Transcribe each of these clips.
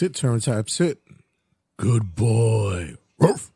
sit, turn tap, sit. Good boy. Ruff.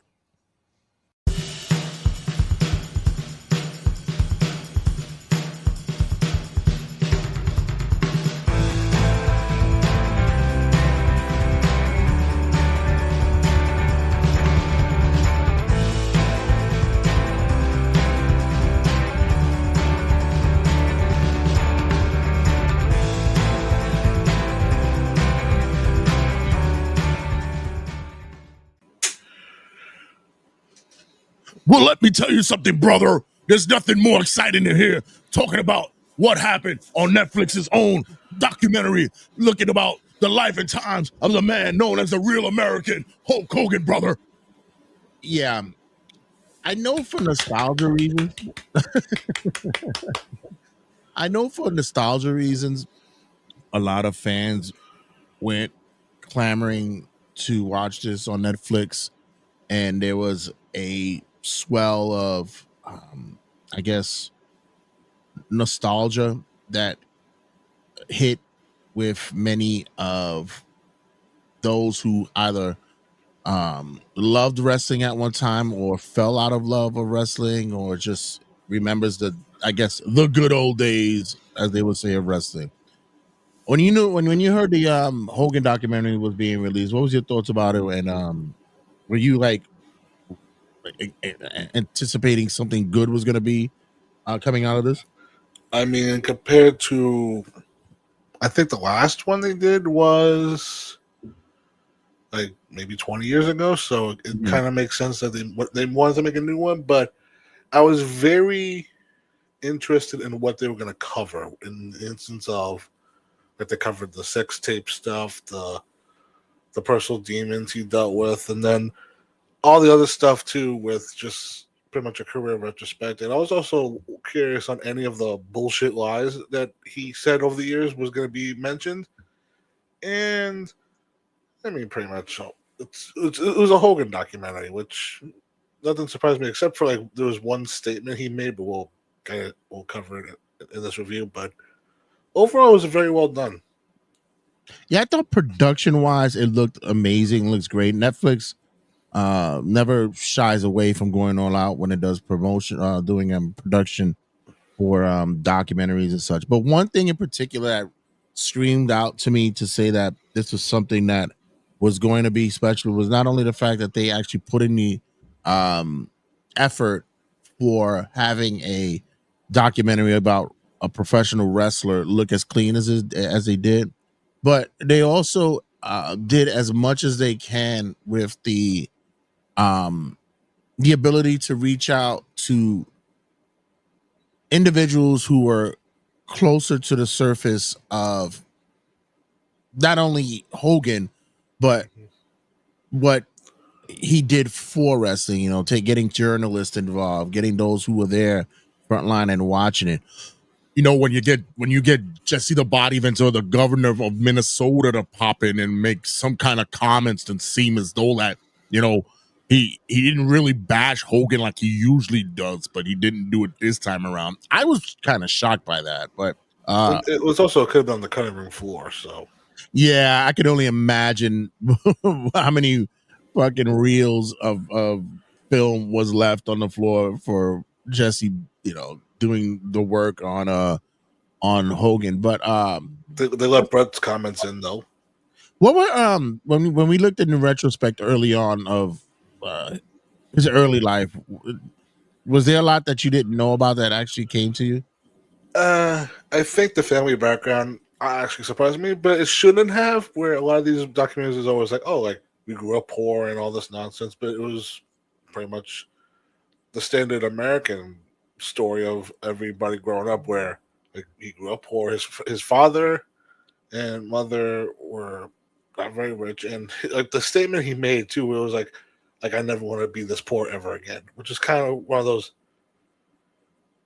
Well, let me tell you something, brother. There's nothing more exciting than here talking about what happened on Netflix's own documentary, looking about the life and times of the man known as the real American Hulk Hogan, brother. Yeah, I know for nostalgia reasons. A lot of fans went clamoring to watch this on Netflix, and there was a swell of, I guess, nostalgia that hit with many of those who either loved wrestling at one time or fell out of love of wrestling or just remembers the good old days, as they would say, of wrestling. When you heard the Hogan documentary was being released, what was your thoughts about it? And were you like anticipating something good was going to be coming out of this? I mean, compared to, I think the last one they did was like maybe 20 years ago, so it kind of makes sense that they wanted to make a new one. But I was very interested in what they were going to cover, in the instance of that they covered the sex tape stuff, the personal demons he dealt with, and then all the other stuff too, with just pretty much a career retrospect. And I was also curious on any of the bullshit lies that he said over the years was going to be mentioned. And I mean, pretty much it was a Hogan documentary, which nothing surprised me except for like there was one statement he made, but we'll cover it in this review. But overall, it was very well done. Yeah, I thought production wise, it looked amazing. Looks great. Netflix never shies away from going all out when it does promotion, doing production for documentaries and such. But one thing in particular that screamed out to me to say that this was something that was going to be special was not only the fact that they actually put in the effort for having a documentary about a professional wrestler look as clean as they did, but they also did as much as they can with the ability to reach out to individuals who were closer to the surface of not only Hogan, but what he did for wrestling, getting journalists involved, getting those who were there frontline and watching it. When you get Jesse the Body Ventura, the governor of Minnesota, to pop in and make some kind of comments and seem as though that, he didn't really bash Hogan like he usually does, but he didn't do it this time around. I was kind of shocked by that, but it was also could have been on the cutting room floor, so yeah, I could only imagine how many fucking reels of film was left on the floor for Jesse, doing the work on Hogan. But they let Brett's comments in though. What were when we looked in the retrospect early on of his early life, was there a lot that you didn't know about that actually came to you? I think the family background actually surprised me, but it shouldn't have. Where a lot of these documentaries is always like, oh, like we grew up poor and all this nonsense, but it was pretty much the standard American story of everybody growing up, where like he grew up poor. His father and mother were not very rich, and like the statement he made too, it was like I never want to be this poor ever again, which is kind of one of those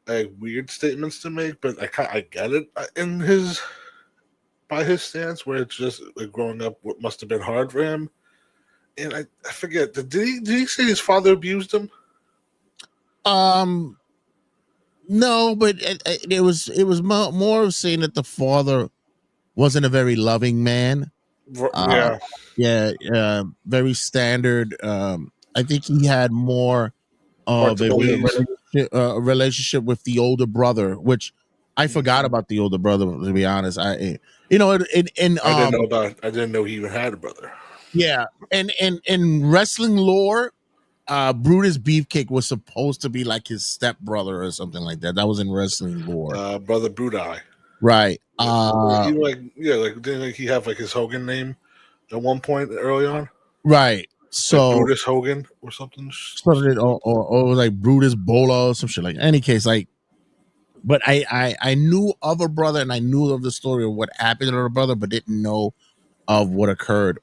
like weird statements to make, but I get it by his stance, where it's just like growing up what must have been hard for him. And I forget, did he say his father abused him? No, but it was more of saying that the father wasn't a very loving man. Yeah. Very standard. I think he had more of a relationship with the older brother, which I forgot about the older brother. To be honest, I I didn't know he even had a brother. yeah, and in wrestling lore, Brutus Beefcake was supposed to be like his stepbrother or something like that. That was in wrestling lore, Brother Brudai. right? Didn't he have like his Hogan name at one point early on? Right. Like So Brutus Hogan or something. something or it was like Brutus Bola or some shit like. Any case, like, but I knew of a brother and I knew of the story of what happened to her brother, but didn't know of what occurred,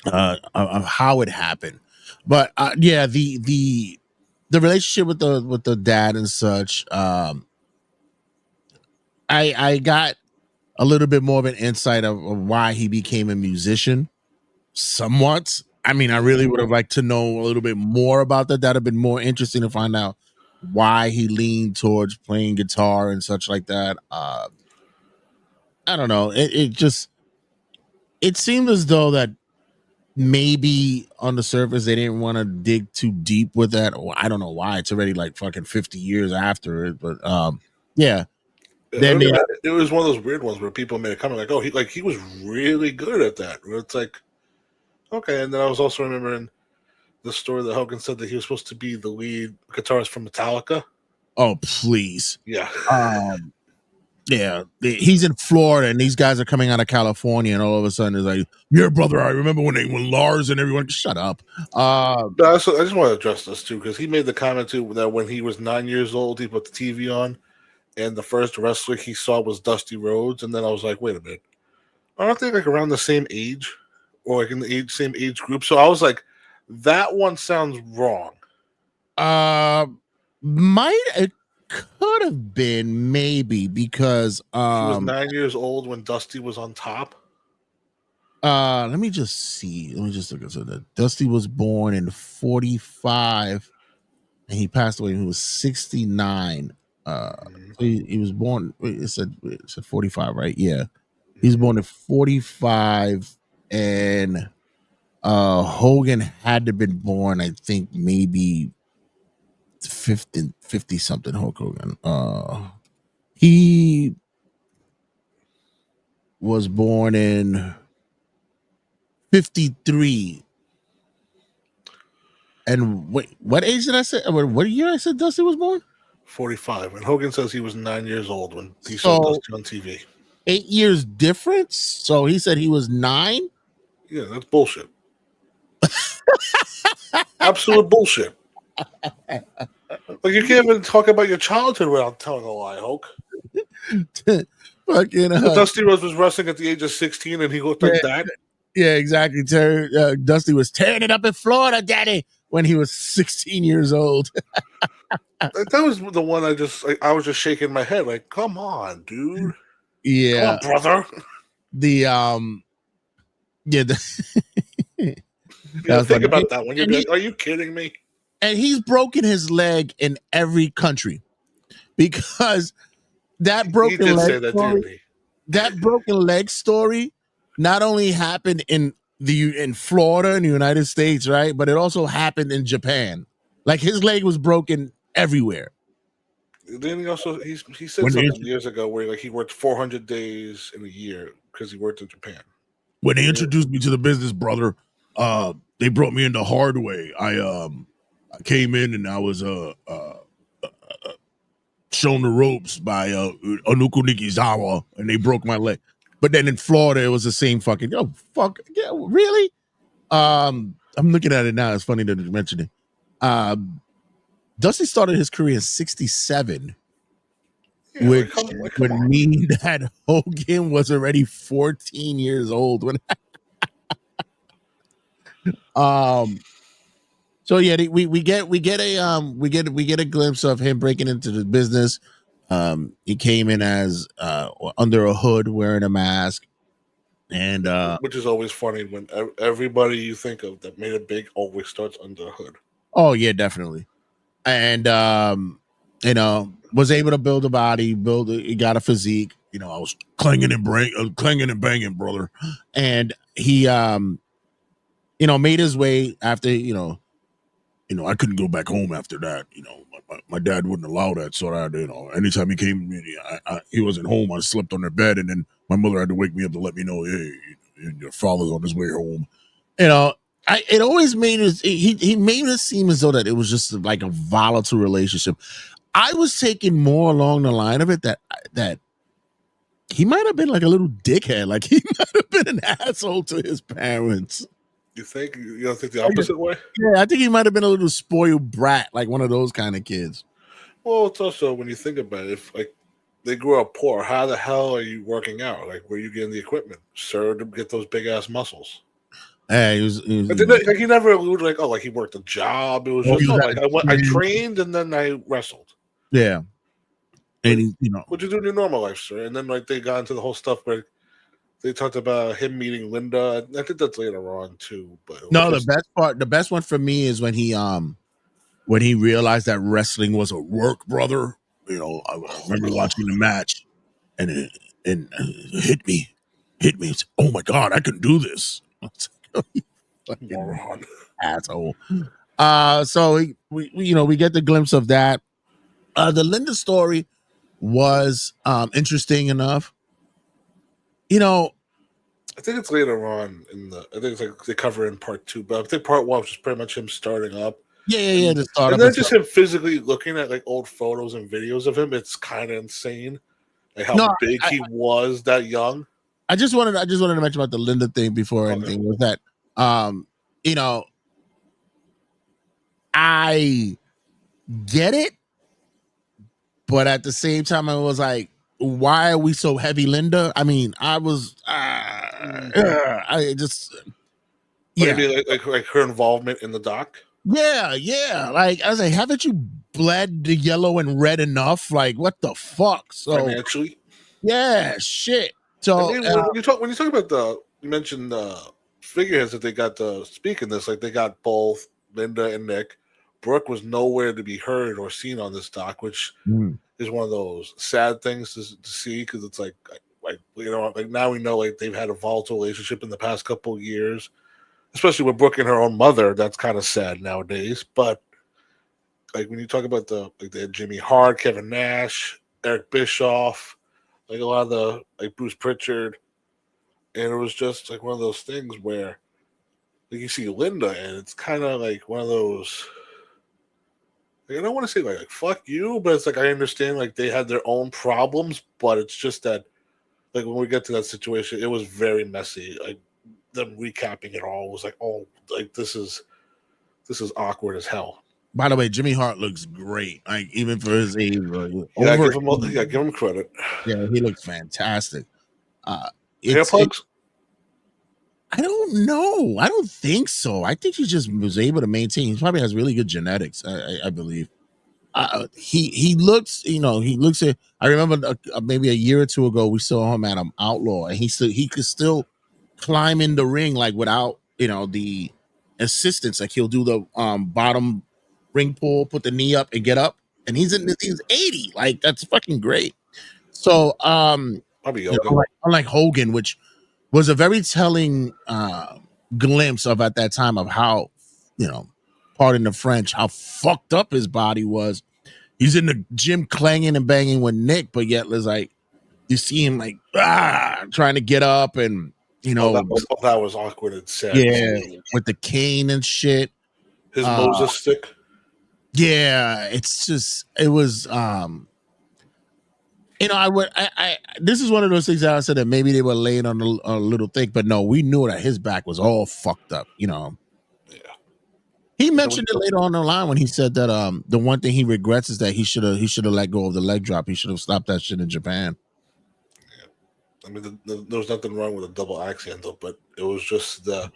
of how it happened. But the relationship with the dad and such. I got a little bit more of an insight of why he became a musician. Somewhat. I mean, I really would have liked to know a little bit more about that. That'd have been more interesting to find out why he leaned towards playing guitar and such like that. I don't know. It seemed as though that maybe on the surface they didn't want to dig too deep with that. Or I don't know why. It's already like fucking 50 years after it, but yeah. Then It was one of those weird ones where people made a comment like, "Oh, he was really good at that." Where it's like, okay. And then I was also remembering the story that Hogan said that he was supposed to be the lead guitarist from Metallica. Oh, please. Yeah. Yeah, he's in Florida, and these guys are coming out of California, and all of a sudden it's like, "Your brother." I remember when Lars and everyone shut up. I just want to address this too because he made the comment too that when he was 9 years old, he put the TV on, and the first wrestler he saw was Dusty Rhodes, and then I was like, wait a minute, aren't they like around the same age, or like in the same age group? So I was like, that one sounds wrong. It could have been maybe because he was 9 years old when Dusty was on top. Let me just see. Let me just look at that. Dusty was born in 45 and he passed away when he was 69. So he was born. It said 45, right? Yeah. He was born in 45 and Hogan had to have been born, I think maybe 50 something. Hulk Hogan. He was born in 53. And wait, what age did I say? What year I said Dusty was born? 45. And Hogan says he was 9 years old when he saw Dusty on TV. 8 years difference. So he said he was 9. Yeah, that's bullshit. Absolute bullshit. Like, you can't even talk about your childhood without telling a lie, Hulk. Fucking Dusty Rhodes was wrestling at the age of 16 and he looked like that. Yeah, exactly. Dusty was tearing it up in Florida, Daddy, when he was 16 years old. That was the one I was just shaking my head like, come on, dude. Yeah. Come on, brother. Think about that one. You'd be like, are you kidding me? And he's broken his leg in every country because that broken leg story not only happened in Florida in the United States, right? But it also happened in Japan. Like his leg was broken everywhere. Then he said something years ago where like he worked 400 days in a year because he worked in Japan. When they introduced me to the business, brother, they brought me in the hard way. I came in and I was shown the ropes by Onuku Nikizawa, and they broke my leg. But then in Florida, it was the same fucking really? I'm looking at it now. It's funny that you mentioned it. Dusty started his career in 1967, which would mean that Hogan was already 14 years old when. So yeah, we get a glimpse of him breaking into the business. He came in as under a hood, wearing a mask, and which is always funny when everybody you think of that made it big always starts under a hood. Oh yeah, definitely. And was able to build a body, he got a physique, I was clanging and banging, brother. And he, made his way after, I couldn't go back home after that. My dad wouldn't allow that. So anytime he came, he wasn't home. I slept on their bed, and then my mother had to wake me up to let me know, hey, your father's on his way home. It always made us. He made it seem as though that it was just like a volatile relationship. I was taking more along the line of it that he might have been like a little dickhead. Like he might have been an asshole to his parents. You think? You don't think the opposite way? Yeah, I think he might have been a little spoiled brat, like one of those kind of kids. Well, it's also when you think about it, if like they grew up poor, how the hell are you working out? Like, where are you getting the equipment, sir, to get those big ass muscles? Hey, he never alluded like, oh, like he worked a job. It was just I trained and then I wrestled. Yeah, and what'd you do in your normal life, sir? And then like they got into the whole stuff where they talked about him meeting Linda. I think that's later on too. But no, the best one for me is when he realized that wrestling was a work, brother. I remember watching the match, and it hit me. It's, oh my god, I can do this. Moron. Asshole. So we get the glimpse of that. The Linda story was interesting enough. I think it's later on I think it's like they cover in part 2, but I think part 1 was just pretty much him starting up. Yeah. And then just him physically looking at like old photos and videos of him, it's kind of insane. Like how big he was that young. I just wanted to mention about the Linda thing before anything was that, I get it, but at the same time, I was like, why are we so heavy, Linda? I mean, I was, I just, maybe like her involvement in the doc. Yeah. Like I was like, haven't you bled the yellow and red enough? Like, what the fuck? So financially, yeah, shit. So I mean, when you talk about you mentioned the figureheads that they got to speak in this, like they got both Linda and Nick. Brooke was nowhere to be heard or seen on this doc, which is one of those sad things to see because it's like now we know like they've had a volatile relationship in the past couple of years, especially with Brooke and her own mother. That's kind of sad nowadays. But like when you talk about they had Jimmy Hart, Kevin Nash, Eric Bischoff, like a lot of like Bruce Pritchard, and it was just like one of those things where like you see Linda and it's kind of like one of those. Like, I don't want to say like fuck you, but it's like I understand like they had their own problems, but it's just that like when we get to that situation, it was very messy. Like them recapping it all was like, oh, like this is awkward as hell. By the way, Jimmy Hart looks great. Like even for his age, give him credit. Yeah, he looks fantastic. Hair plugs? I don't know. I don't think so. I think he just was able to maintain. He probably has really good genetics. I believe. He looks. He looks. I remember maybe a year or two ago we saw him at Outlaw, and he could still climb in the ring like without the assistance. Like he'll do the bottom ring pull, put the knee up, and get up. And he's 80. Like that's fucking great. So unlike Hogan, which was a very telling glimpse of at that time of how, pardon the French, how fucked up his body was. He's in the gym clanging and banging with Nick, but yet there's like you see him like trying to get up and that was awkward and sad. Yeah, with the cane and shit. His Moses stick. Yeah, it was this is one of those things that I said that maybe they were laying on a little thick, but no, we knew that his back was all fucked up, Yeah. He mentioned it later on the line when he said that the one thing he regrets is that he should have let go of the leg drop. He should have stopped that shit in Japan. Yeah. I mean, there was nothing wrong with a double axe handle, but it was just the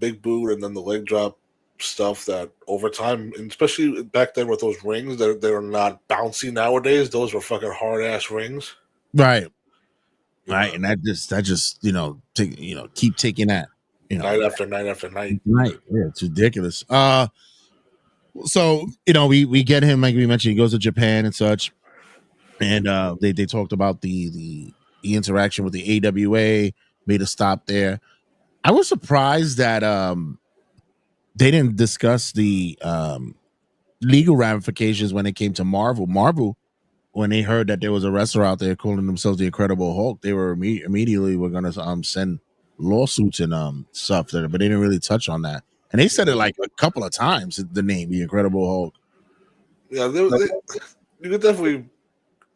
big boot and then the leg drop stuff that over time, and especially back then with those rings that they're not bouncy nowadays, those were fucking hard ass rings, right? And that just keep taking that night after night after night. Yeah, it's ridiculous. So we get him, like we mentioned, he goes to Japan and such. and they talked about the interaction with the AWA, made a stop there. I was surprised that they didn't discuss the legal ramifications when it came to Marvel. Marvel, when they heard that there was a wrestler out there calling themselves the Incredible Hulk, they were immediately were going to send lawsuits and stuff, but they didn't really touch on that. And they said it like a couple of times, the name, the Incredible Hulk. Yeah, you could definitely,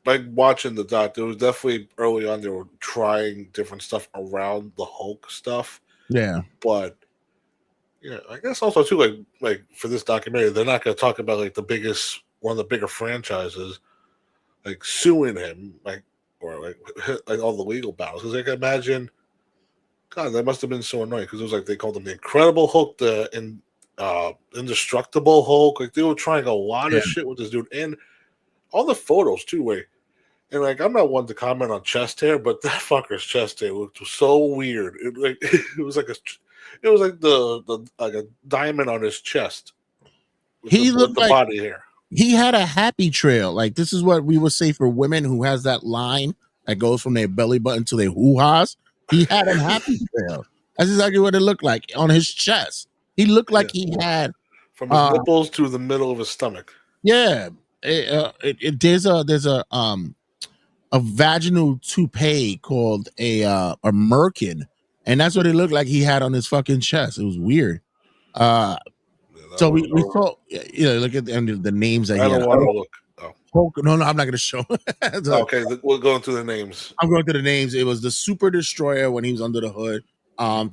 like watching the doc, there was definitely early on they were trying different stuff around the Hulk stuff. Yeah. But yeah, I guess also too, like for this documentary, they're not going to talk about like one of the bigger franchises, like suing him, or like all the legal battles. Because I can imagine, God, that must have been so annoying. Because it was like they called him the Incredible Hulk, the Indestructible Hulk. Like they were trying a lot of shit with this dude, and all the photos too. And like I'm not one to comment on chest hair, but that fucker's chest hair looked so weird. It was like the like a diamond on his chest. He looked with the like body hair. He had a happy trail. Like this is what we would say for women who has that line that goes from their belly button to their hoo-has. He had a happy trail. That's exactly what it looked like on his chest. He looked like he had from his nipples to the middle of his stomach. Yeah, there's a vaginal toupee called a merkin, and that's what it looked like he had on his fucking chest. It was weird. So we saw, look at the names that I don't want to look. Hulk, no, I'm not going to show. Okay, we're going through the names. I'm going through the names. It was the Super Destroyer when he was under the hood.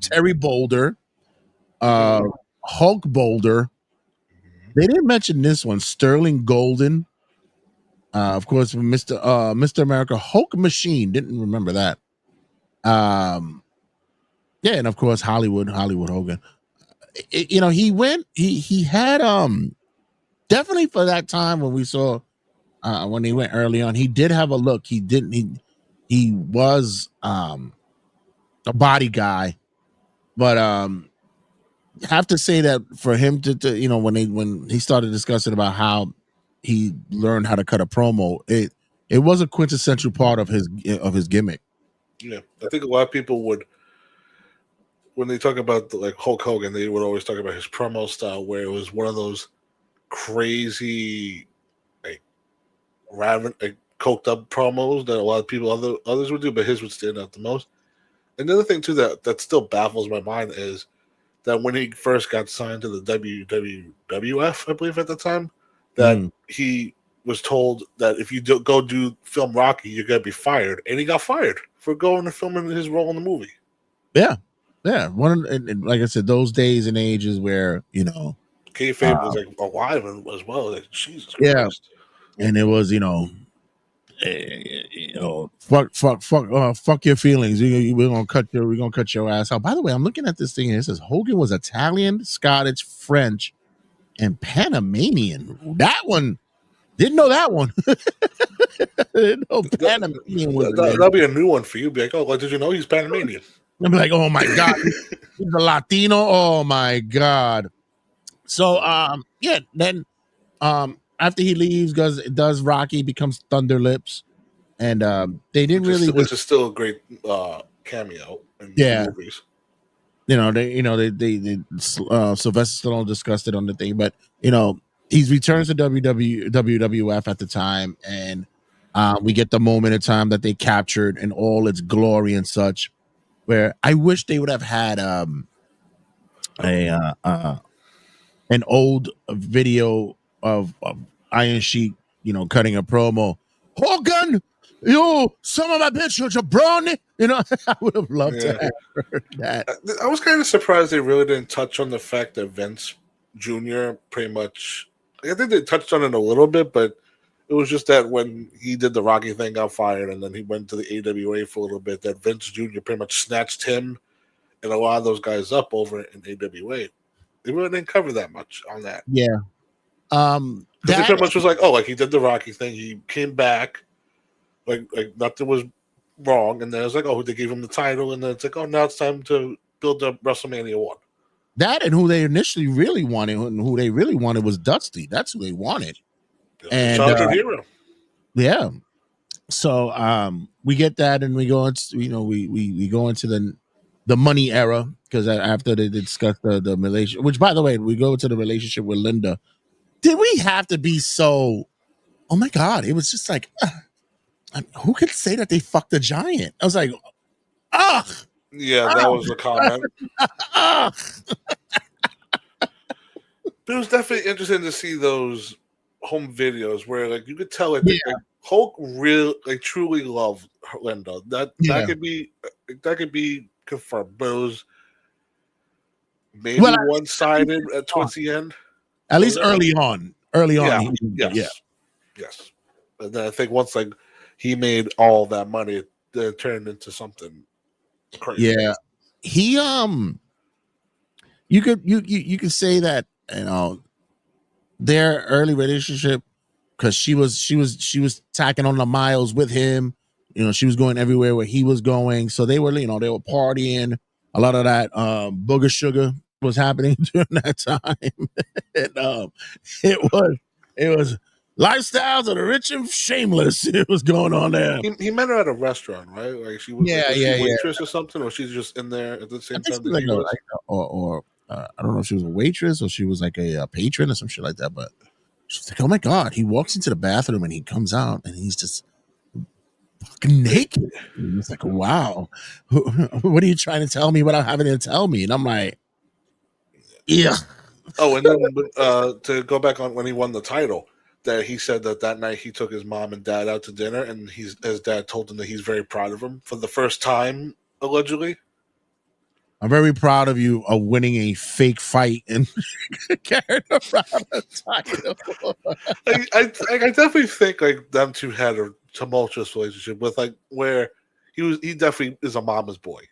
Terry Boulder, Hulk Boulder. They didn't mention this one. Sterling Golden. Of course, Mr. America, Hulk Machine. Didn't remember that. Yeah, and of course Hollywood Hogan. He had definitely for that time when we saw when he went early on, he did have a look. He was a body guy, but have to say that for him to when he started discussing about how he learned how to cut a promo, it was a quintessential part of his gimmick. Yeah, I think a lot of people would, when they talk about like Hulk Hogan, they would always talk about his promo style, where it was one of those crazy, like coked up promos that a lot of people others would do, but his would stand out the most. Another thing too that still baffles my mind is that when he first got signed to the WWF, I believe at the time, that he was told that if you go film Rocky, you're gonna be fired, and he got fired for going to film his role in the movie. Yeah. And like I said, those days and ages where kayfabe was like alive as well. Like Jesus Christ. And it was fuck your feelings. We're gonna cut your ass out. By the way, I'm looking at this thing and it says Hogan was Italian, Scottish, French, and Panamanian. That one didn't know that one. Didn't know Panamanian was that'll be a new one for you. Be like, oh, did you know he's Panamanian? I'm like, oh my god, he's a Latino. Oh my god. So then after he leaves, does Rocky becomes Thunder Lips, and they didn't which is still a great cameo in movies. They Sylvester Stallone discussed it on the thing, but he returns to WWF at the time, and we get the moment in time that they captured in all its glory and such. Where I wish they would have had an old video of Iron Sheik, cutting a promo. Hogan, you son of a bitch, you're jabroni. I would have loved to have heard that. I was kind of surprised they really didn't touch on the fact that Vince Jr. pretty much, I think they touched on it a little bit, but it was just that when he did the Rocky thing, got fired, and then he went to the AWA for a little bit, that Vince Jr. pretty much snatched him and a lot of those guys up over in AWA. They really didn't cover that much on that. Yeah. That pretty much was like, oh, like he did the Rocky thing, he came back, like nothing was wrong, and then it was like, oh, they gave him the title, and then it's like, oh, now it's time to build up WrestleMania 1. That and who they initially really wanted, and who they really wanted was Dusty. That's who they wanted. And childhood hero. Yeah. So we get that, and we go into we go into the money era, because after they discuss the relationship, which by the way, we go to the relationship with Linda. Did we have to be so? Oh my god! It was just like, who could say that they fucked a giant? I was like, ugh, Yeah, that was a comment. ugh. But it was definitely interesting to see those home videos where, like, you could tell, like, Yeah. like Hulk really, like, truly loved Linda. That could be confirmed, but it was maybe one-sided towards the end. At least early on. Yeah. Yeah. Yes. And then I think once, like, he made all that money, it turned into something crazy. Yeah. He you could say that, their early relationship, because she was tacking on the miles with him. She was going everywhere where he was going. So they were partying. A lot of that booger sugar was happening during that time. And it was lifestyles of the rich and shameless. It was going on there. He met her at a restaurant, right? Like, she was a waitress or something, or she's just in there at the same time that he was. I don't know if she was a waitress or she was like a patron or some shit like that. But she's like, oh my god, he walks into the bathroom and he comes out and he's just fucking naked. And it's like, wow, what are you trying to tell me without having to tell me? And I'm like, yeah. Oh, and then to go back on when he won the title, that he said that night he took his mom and dad out to dinner, and his dad told him that he's very proud of him for the first time, allegedly. I'm very proud of you of winning a fake fight and carrying around a title. I definitely think, like, them two had a tumultuous relationship with, like, where he definitely is a mama's boy.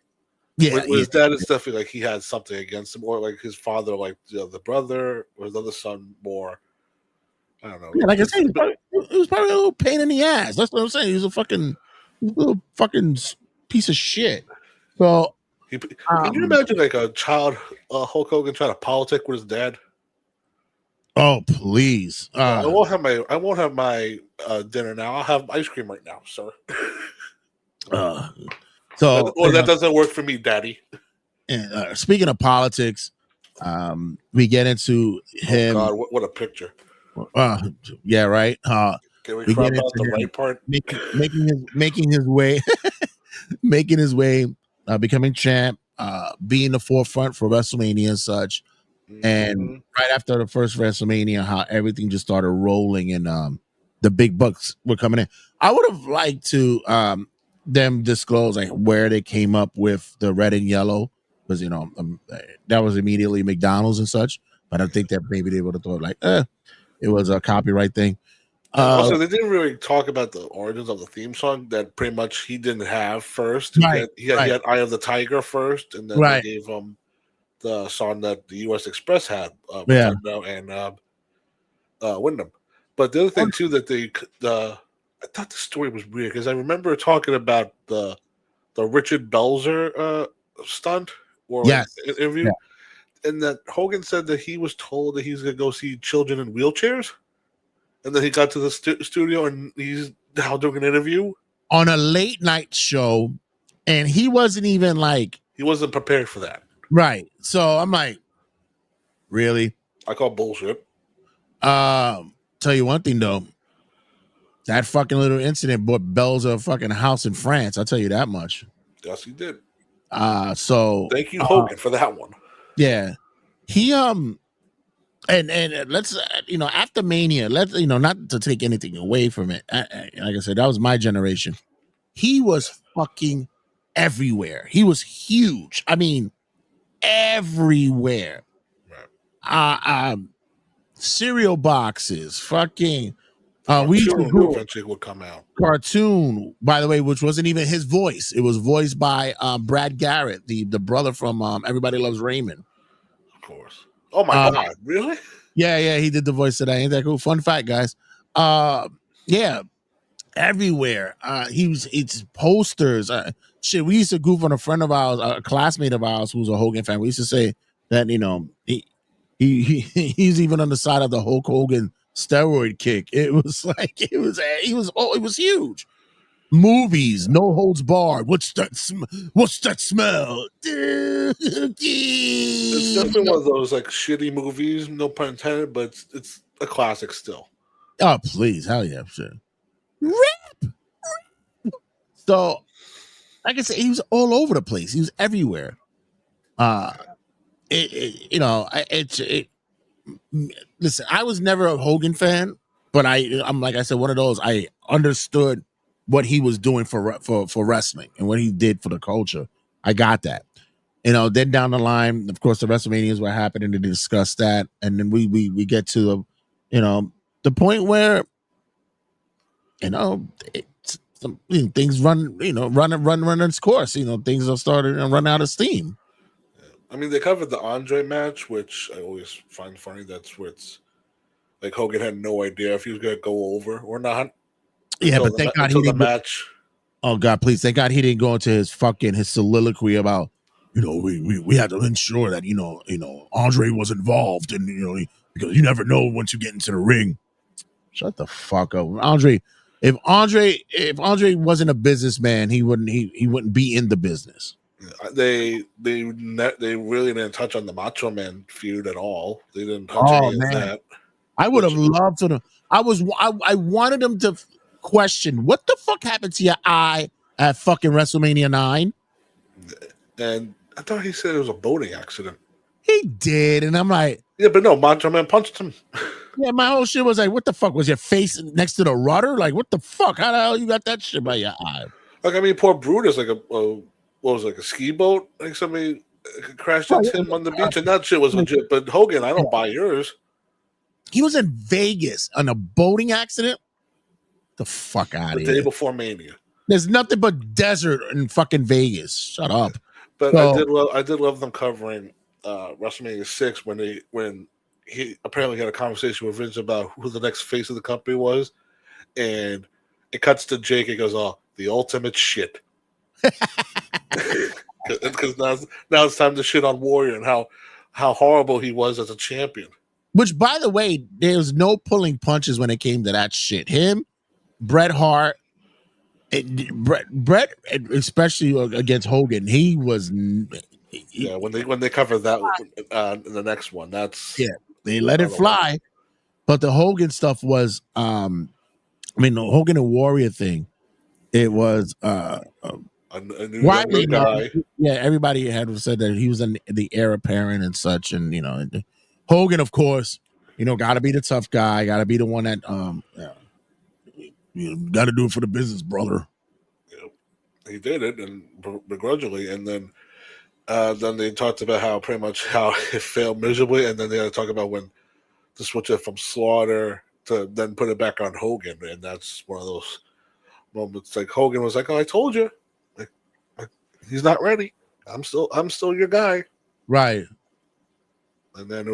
Yeah, with his dad, is definitely like he had something against him, or like his father, like the brother or his other son more. I don't know. Yeah, like I said, it was probably a little pain in the ass. That's what I'm saying. He was a little fucking piece of shit. So, can you imagine, like, a child Hulk Hogan trying to politic with his dad? Oh please! I won't have my dinner now. I'll have ice cream right now, sir. That doesn't work for me, Daddy. And speaking of politics, we get into him. Oh God, what a picture! Yeah, right. Can we crop out the right part? Making his way, becoming champ, being the forefront for WrestleMania and such. Mm-hmm. And right after the first WrestleMania, how everything just started rolling, and the big bucks were coming in. I would have liked to them disclose, like, where they came up with the red and yellow, because that was immediately McDonald's and such. But I think that maybe they would have thought, like, it was a copyright thing. Also, they didn't really talk about the origins of the theme song that pretty much he didn't have first. He had Eye of the Tiger first, and then they gave him the song that the U.S. Express had, and Wyndham. But the other thing too, that I thought the story was weird, because I remember talking about the Richard Belzer stunt or interview, and that Hogan said that he was told that he's going to go see children in wheelchairs, and then he got to the studio and he's now doing an interview on a late night show, and he wasn't even like, he wasn't prepared for that. Right. So I'm like, really? I call bullshit. Tell you one thing though, that fucking little incident bought Belzer a fucking house in France. I'll tell you that much. Yes, he did. So thank you, Hogan, for that one. Yeah. He and let's after Mania, let's not to take anything away from it. Like I said, that was my generation. He was fucking everywhere. He was huge. I mean, everywhere. Right. Cereal boxes, fucking. We eventually would come out. Cartoon, by the way, which wasn't even his voice. It was voiced by Brad Garrett, the brother from Everybody Loves Raymond. Of course. Oh my God, really? Yeah, he did the voice of that. Ain't that cool? Fun fact, guys. Yeah, everywhere. It's posters. Shit, we used to goof on a friend of ours, a classmate of ours who's a Hogan fan. We used to say that he's even on the side of the Hulk Hogan steroid kick. It was like it was huge. Movies, no holds barred. What's that smell? It's definitely one of those like shitty movies, no pun intended, but it's a classic still. Oh, please. Hell yeah, sure. So, like I said, he was all over the place. He was everywhere. Listen, I was never a Hogan fan, but I'm like I said, one of those. I understood what he was doing for wrestling and what he did for the culture. I got that. Then down the line, of course, the WrestleManias were happening to discuss that, and then we get to the point where things run its course. Things are starting to run out of steam. I mean, they covered the Andre match, which I always find funny. That's where it's like Hogan had no idea if he was going to go over or not. Yeah, but thank God he didn't. Match. Oh God, please, thank God he didn't go into his soliloquy about we had to ensure that Andre was involved, and because you never know once you get into the ring. Shut the fuck up, Andre. If Andre wasn't a businessman, he wouldn't be in the business. They really didn't touch on the Macho Man feud at all. They didn't touch any of that. I would have loved to. I wanted him to question what the fuck happened to your eye at fucking WrestleMania 9. And I thought he said it was a boating accident. He did, and I'm like, yeah, but no, Macho Man punched him. Yeah, my whole shit was like, what the fuck? Was your face next to the rudder? Like, what the fuck? How the hell you got that shit by your eye? Like, I mean, poor Brutus, like a ski boat? Like somebody crashed into him on the beach, and that shit was legit. But Hogan, I don't buy yours. He was in Vegas on a boating accident. The fuck out of here. The day before Mania. There's nothing but desert in fucking Vegas. Shut up. But I did love them covering WrestleMania 6 when he apparently had a conversation with Vince about who the next face of the company was, and it cuts to Jake. It goes, "Oh, the ultimate shit." Because now it's time to shit on Warrior and how horrible he was as a champion. Which, by the way, there's no pulling punches when it came to that shit. Him, Bret Hart, Bret, especially against Hogan, he was. Yeah, when they cover that in the next one, they let it fly. But the Hogan stuff was, the Hogan and Warrior thing. It was a new younger guy. Yeah, everybody had said that he was the heir apparent and such, and Hogan, of course, got to be the tough guy, got to be the one that got to do it for the business, brother. Yeah, he did it, and begrudgingly, and then they talked about how it failed miserably, and then they had to talk about when to switch it from Slaughter to then put it back on Hogan, and that's one of those moments. Like Hogan was like, "Oh, I told you, like he's not ready. I'm still your guy." Right. And then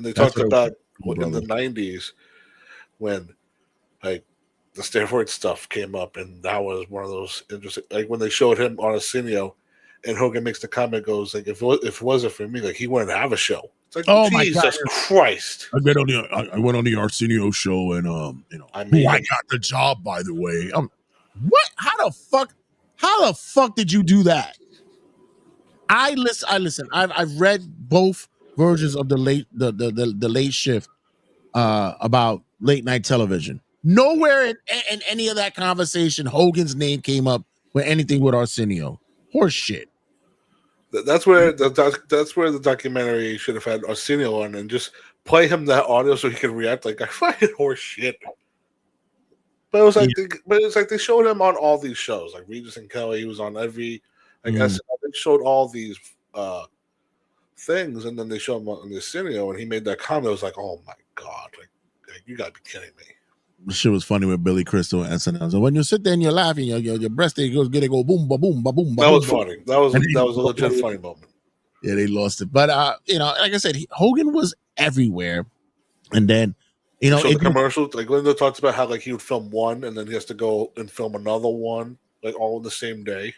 they talked about in the 90s when like the steroid stuff came up, and that was one of those interesting. Like when they showed him on Arsenio, and Hogan makes the comment, goes like, "If it wasn't for me, like he wouldn't have a show." It's like, oh my Jesus Christ! I went on the Arsenio show, and I got the job. By the way, what? How the fuck did you do that? I listen. I've read both versions of the late shift about late night television. Nowhere in any of that conversation, Hogan's name came up with anything with Arsenio. Horse shit. That's where the documentary should have had Arsenio on and just play him that audio so he could react like I fucking horse shit. But it was like they showed him on all these shows, like Regis and Kelly. He was on every. I guess they showed all these things, and then they showed him on the Arsenio, and he made that comment. It was like, oh my god, like you gotta be kidding me. The shit was funny with Billy Crystal and SNL. So when you sit there and you're laughing, your breast goes boom, ba boom, ba boom. That was funny. That was a legit funny moment. Yeah, they lost it, but like I said, Hogan was everywhere, and then the commercials. Like Linda talks about how like he would film one, and then he has to go and film another one, like all in the same day.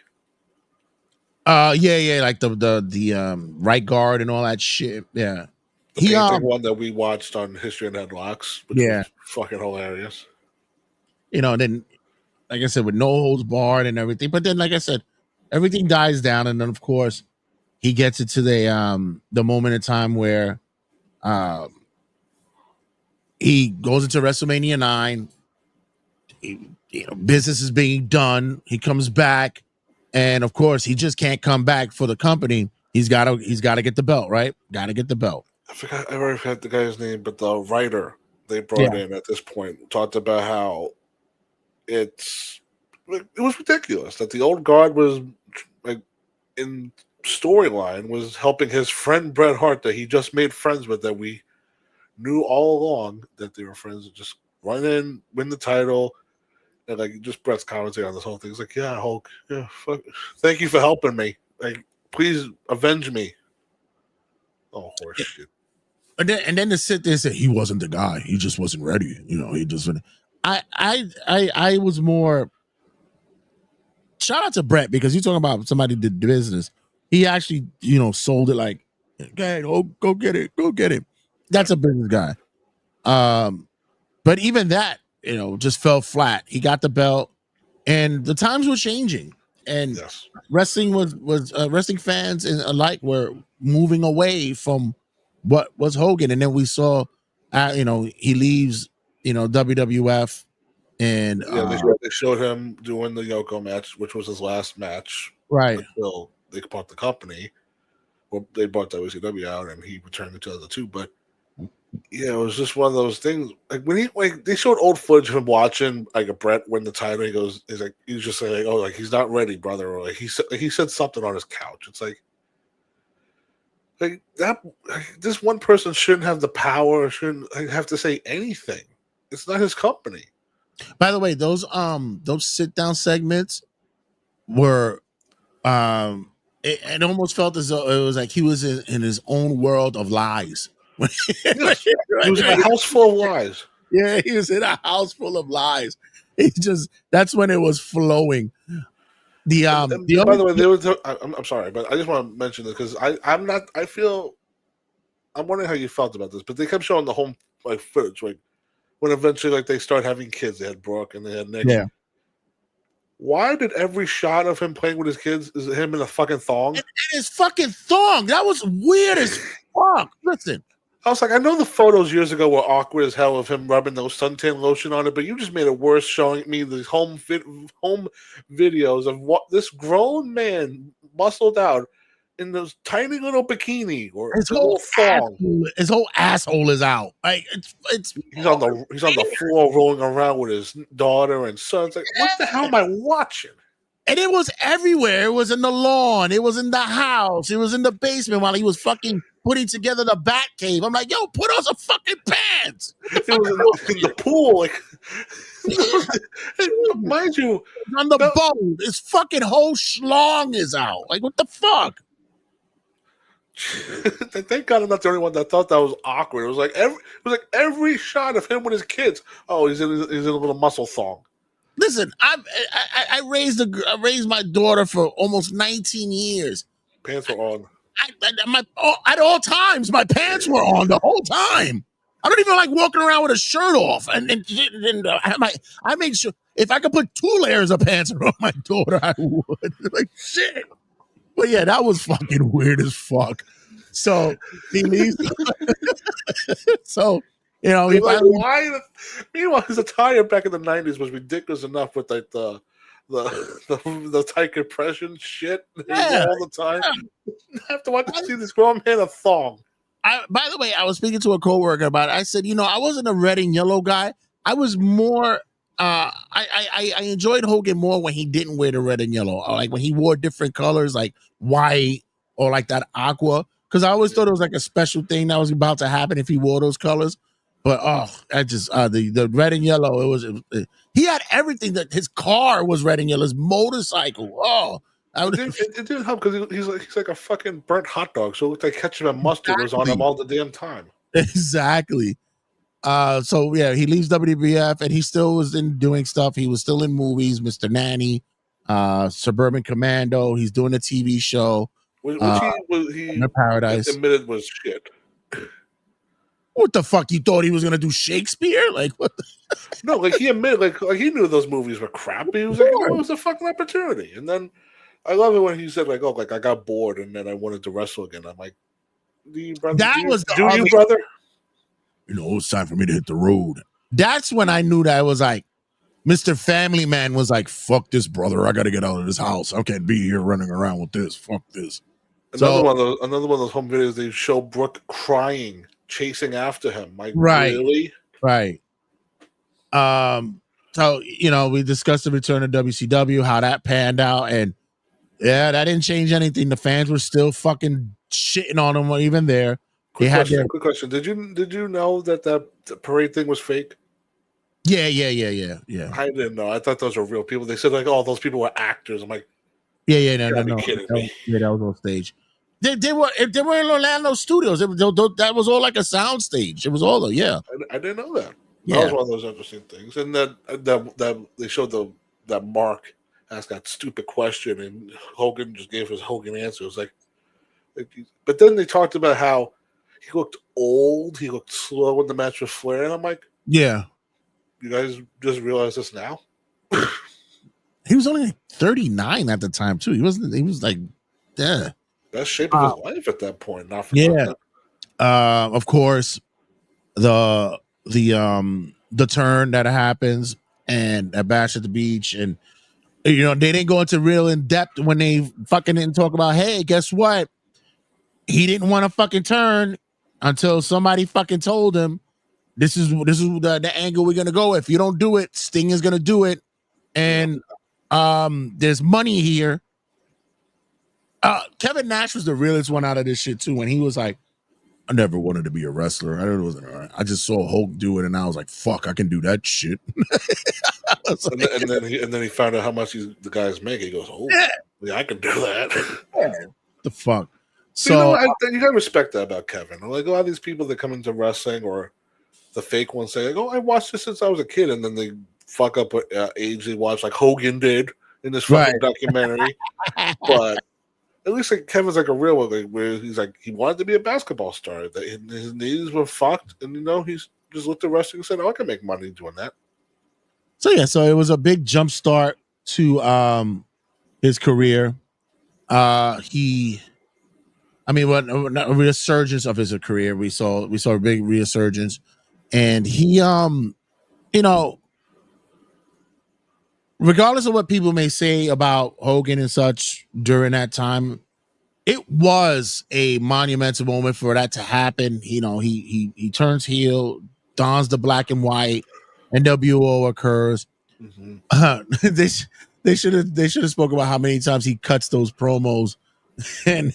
Yeah, like the right guard and all that shit. Yeah. The one that we watched on History and Headlocks, which was fucking hilarious. Then like I said, with no holds barred and everything. But then, like I said, everything dies down, and then of course he gets into the moment in time where um he goes into WrestleMania 9. Business is being done. He comes back, and of course, he just can't come back for the company. He's got to get the belt, right? Got to get the belt. I already forgot the guy's name, but the writer they brought in at this point talked about how it was ridiculous that the old guard was like in storyline was helping his friend Bret Hart that he just made friends with, that we knew all along that they were friends, just run in, win the title, and like just Bret's commentary on this whole thing. It's like, yeah, Hulk, yeah, fuck, thank you for helping me. Like, please avenge me. Oh, horse shit. And then to sit there and say he wasn't the guy, he just wasn't ready. He just. I was more. Shout out to Bret, because you're talking about somebody did business. He actually, sold it like, okay, go get it, go get it. That's a business guy. But even that, just fell flat. He got the belt, and the times were changing, and wrestling was wrestling fans alike were moving away from what was Hogan, and then we saw, he leaves, WWF, and they showed him doing the Yoko match, which was his last match, right? Until they bought the company. Well, they bought WCW out, and he returned in 2002. But yeah, it was just one of those things. Like when they showed old footage of him watching like a Bret win the title. He's just saying, "Oh, like he's not ready, brother," or like he said something on his couch. It's like that. This one person shouldn't have the power. Shouldn't have to say anything. It's not his company. By the way, those sit down segments were it almost felt as though it was like he was in his own world of lies. Yes. He was in a house full of lies. Yeah, he was in a house full of lies. That's when it was flowing. By the way, I'm sorry, but I just want to mention this because I'm wondering how you felt about this, but they kept showing the home footage, like when eventually they start having kids. They had Brooke and they had Nick. Yeah. Why did every shot of him playing with his kids is him in a fucking thong? And his fucking thong. That was weird as fuck. Listen. I was like, I know the photos years ago were awkward as hell of him rubbing those suntan lotion on it, but you just made it worse showing me these home videos of what this grown man muscled out in this tiny little bikini or his whole thong. His whole asshole is out. Like he's on the floor rolling around with his daughter and son. It's like, what the hell am I watching? And it was everywhere. It was in the lawn. It was in the house. It was in the basement while he was fucking putting together the bat cave. I'm like, yo, put on some fucking pants. It was in the pool. Like, mind you, on the boat, his fucking whole schlong is out. Like, what the fuck? Thank God I'm not the only one that thought that was awkward. It was like every shot of him with his kids. Oh, he's in a little muscle thong. Listen, I raised my daughter for almost 19 years. Pants were on. At all times, my pants were on the whole time. I don't even like walking around with a shirt off. And I made sure if I could put 2 layers of pants around my daughter, I would. Like, shit. But yeah, that was fucking weird as fuck. So he leaves. So, why? Meanwhile, his attire back in the 90s was ridiculous enough with like the tight compression shit all the time. Yeah. I have to watch to see this grown man a thong. By the way, I was speaking to a coworker about it. I said, I wasn't a red and yellow guy. I was more. I enjoyed Hogan more when he didn't wear the red and yellow, or like when he wore different colors, like white or like that aqua. Because I always thought it was like a special thing that was about to happen if he wore those colors. But I just the red and yellow. He had everything. That his car was red and yellow. His motorcycle. It didn't help because he's like a fucking burnt hot dog. So it looked like ketchup and mustard was on him all the damn time. Exactly. So yeah, he leaves WWF and he still was doing stuff. He was still in movies, Mr. Nanny, Suburban Commando. He's doing a TV show, which he Paradise. admitted was shit. What the fuck? You thought he was gonna do Shakespeare? Like what? No, like he admitted, like he knew those movies were crap. But he was like, you know, it was a fucking opportunity. And then I love it when he said, like, oh, like I got bored and then I wanted to wrestle again. I'm like, do you, brother? That do you, was the do other, you, brother? You know, it's time for me to hit the road. That's when I knew that it was like Mr. Family Man was like, fuck this, brother. I gotta get out of this house. I can't be here running around with this. Fuck this. Another one of those home videos. They show Brooke crying, chasing after him. Like, really? Right. So you know, we discussed the return of WCW, how that panned out, and yeah, that didn't change anything. The fans were still fucking shitting on them even there. Quick question. Did you know that the parade thing was fake? Yeah. I didn't know. I thought those were real people. They said like, oh, those people were actors. I'm like, no. Kidding me. Yeah, that was on stage. They were in Orlando studios. That was all like a sound stage. It was all I didn't know that. Yeah. That was one of those interesting things. And then that they showed that Mark asked that stupid question, and Hogan just gave his Hogan answer. It was like, but then they talked about how he looked old, he looked slow in the match with Flair, and I'm like, yeah. You guys just realize this now? He was only like 39 at the time too. He was like, yeah, best shape of his life at that point. Not for nothing. Of course, the turn that happens and a bash at the beach, and you know they didn't go into real in depth when they fucking didn't talk about, hey, guess what? He didn't want to fucking turn until somebody fucking told him this is the angle we're gonna go. If you don't do it, Sting is gonna do it, and there's money here. Kevin Nash was the realest one out of this shit too. When he was like, I never wanted to be a wrestler. I just saw Hulk do it, and I was like, "Fuck, I can do that shit." and then he found out how much the guys make. He goes, "Oh, yeah, I can do that." The fuck. So you gotta respect that about Kevin. Like a lot of these people that come into wrestling, or the fake ones say, like, "Oh, I watched this since I was a kid," and then they fuck up what age they watch, like Hogan did in this fucking documentary. But at least like Kevin's like a real one, like, where he's like he wanted to be a basketball star. His knees were fucked, and you know he's just looked at wrestling and said, "Oh, I can make money doing that." So it was a big jump start to his career. A resurgence of his career. We saw a big resurgence, and he you know, regardless of what people may say about Hogan and such during that time, it was a monumental moment for that to happen. You know, he turns heel, dons the black and white, NWO occurs. Mm-hmm. They should have spoken about how many times he cuts those promos, and